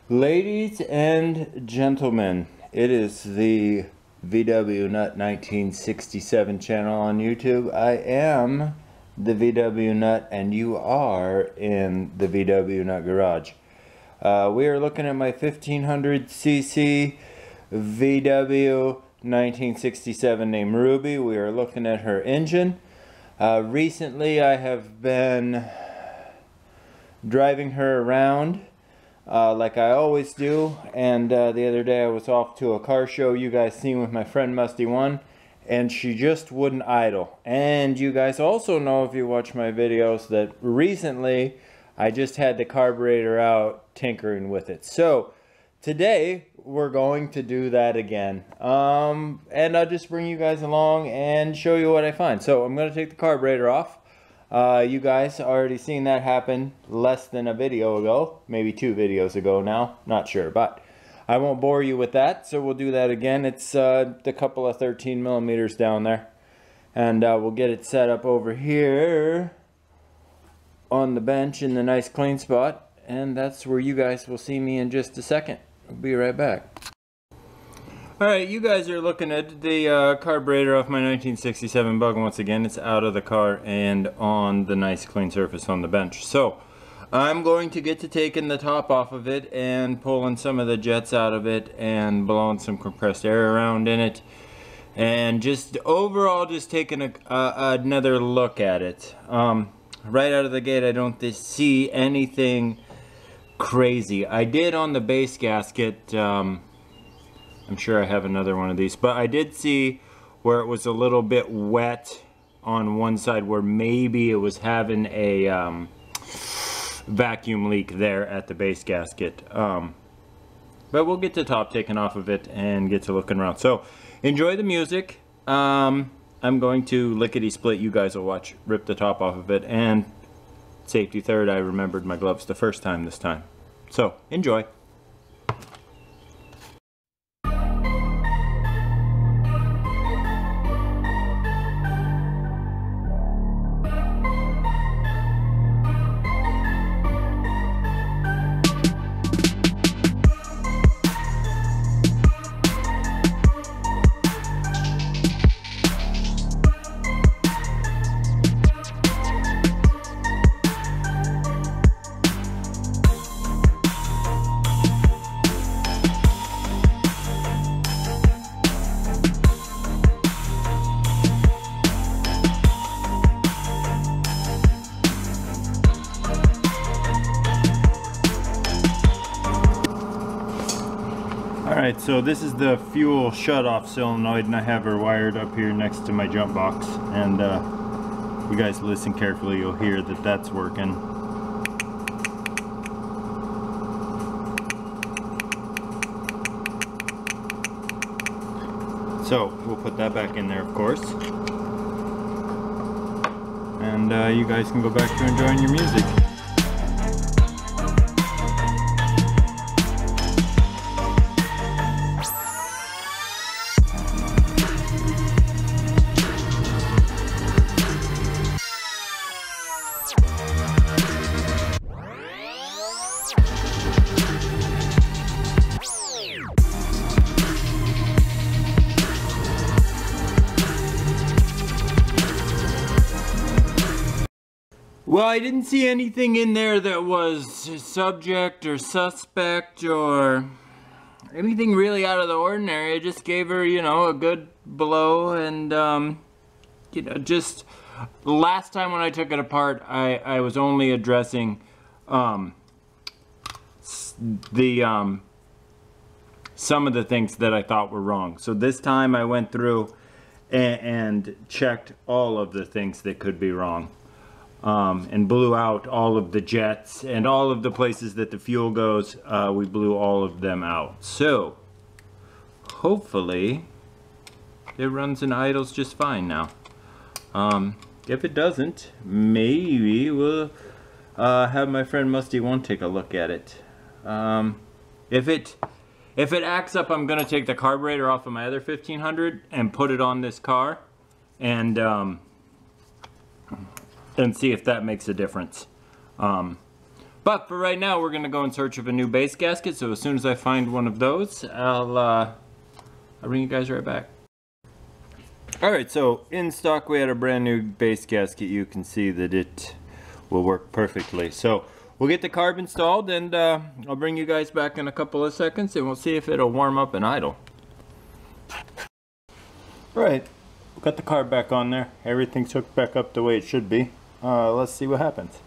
Ladies and gentlemen, it is the vwnut 1967 channel on YouTube. I am the vwnut and you are in the vwnut garage. We are looking at my 1500cc VW 1967 named Ruby. We are looking at her engine. Recently I have been driving her around like I always do, and the other day I was off to a car show you guys seen with my friend Musty One, and she just wouldn't idle. And you guys also know, if you watch my videos, that recently I just had the carburetor out tinkering with it. So today we're going to do that again, and I'll just bring you guys along and show you what I find. So I'm going to take the carburetor off. You guys already seen that happen less than a video ago, maybe 2 videos ago now, not sure, but I won't bore you with that, so we'll do that again. It's the couple of 13 millimeters down there, and we'll get it set up over here on the bench in the nice clean spot, and that's where you guys will see me in just a second. I'll be right back. Alright, you guys are looking at the carburetor off my 1967 Bug. Once again, it's out of the car and on the nice clean surface on the bench. So, I'm going to get to taking the top off of it and pulling some of the jets out of it and blowing some compressed air around in it. And just overall just taking another look at it. Right out of the gate, I don't see anything crazy. I did on the base gasket, I'm sure I have another one of these, but I did see where it was a little bit wet on one side, where maybe it was having a vacuum leak there at the base gasket. But we'll get the top taken off of it and get to looking around. So enjoy the music. I'm going to lickety split. You guys will watch rip the top off of it, and safety third, I remembered my gloves the first time this time. So enjoy. Alright, so this is the fuel shut-off solenoid, and I have her wired up here next to my jump box, and you guys listen carefully, you'll hear that that's working. So we'll put that back in there, of course, and you guys can go back to enjoying your music. Well, I didn't see anything in there that was subject or suspect or anything really out of the ordinary. I just gave her, you know, a good blow, and, you know, just last time when I took it apart, I was only addressing some of the things that I thought were wrong. So this time I went through and checked all of the things that could be wrong. And blew out all of the jets and all of the places that the fuel goes. We blew all of them out. So hopefully it runs and idles just fine now. If it doesn't, maybe we'll have my friend Musty One take a look at it. If it acts up, I'm gonna take the carburetor off of my other 1500 and put it on this car, and see if that makes a difference. But for right now, we're gonna go in search of a new base gasket. So as soon as I find one of those, I'll bring you guys right back. All right, so in stock we had a brand new base gasket. You can see that it will work perfectly. So we'll get the carb installed, and I'll bring you guys back in a couple of seconds, and we'll see if it'll warm up and idle. All right, we've got the carb back on there. Everything's hooked back up the way it should be. Let's see what happens.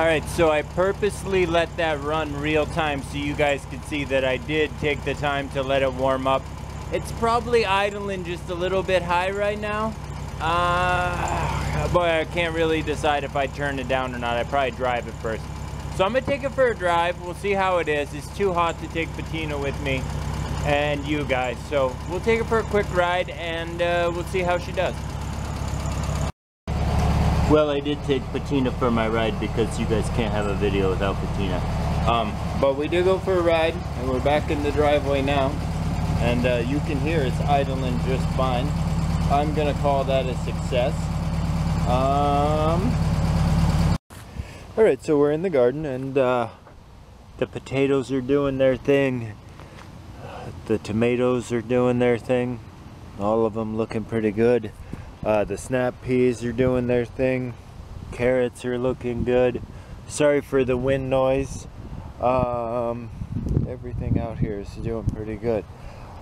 Alright, so I purposely let that run real time so you guys could see that I did take the time to let it warm up. It's probably idling just a little bit high right now. Boy, I can't really decide if I turn it down or not. I'd probably drive it first. So I'm gonna take it for a drive. We'll see how it is. It's too hot to take Patina with me and you guys. So we'll take it for a quick ride and we'll see how she does. Well, I did take Patina for my ride because you guys can't have a video without Patina. But we did go for a ride and we're back in the driveway now. And you can hear it's idling just fine. I'm gonna call that a success. Alright, so we're in the garden and the potatoes are doing their thing. The tomatoes are doing their thing. All of them looking pretty good. The snap peas are doing their thing. Carrots are looking good. Sorry for the wind noise. Everything out here is doing pretty good.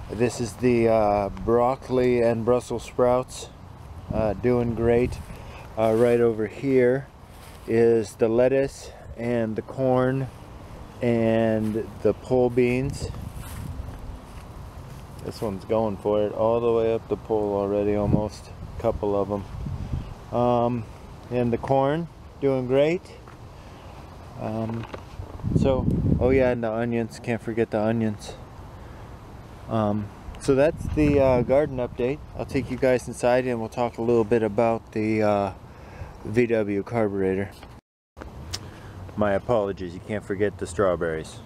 This is the broccoli and Brussels sprouts, doing great. Right over here is the lettuce and the corn and the pole beans. This one's going for it all the way up the pole already, almost. A couple of them. And the corn doing great. Oh yeah, and the onions, can't forget the onions. So that's the garden update. I'll take you guys inside and we'll talk a little bit about the VW carburetor. My apologies, you can't forget the strawberries.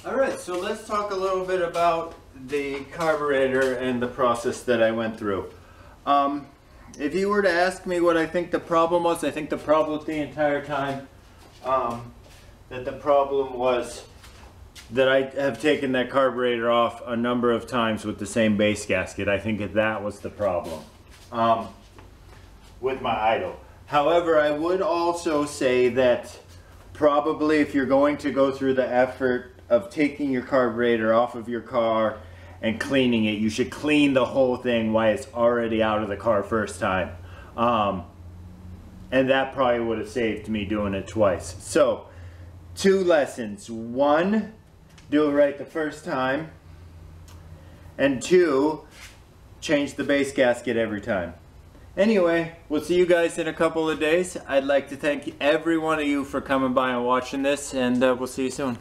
Alright, so let's talk a little bit about the carburetor and the process that I went through. If you were to ask me what I think the problem was, I think the problem the entire time, that the problem was that I have taken that carburetor off a number of times with the same base gasket. I think that was the problem with my idle. However, I would also say that probably if you're going to go through the effort of taking your carburetor off of your car and cleaning it, you should clean the whole thing while it's already out of the car first time. And that probably would have saved me doing it twice. So, 2 lessons. 1, do it right the first time. And 2, change the base gasket every time. Anyway, we'll see you guys in a couple of days. I'd like to thank every one of you for coming by and watching this, and we'll see you soon.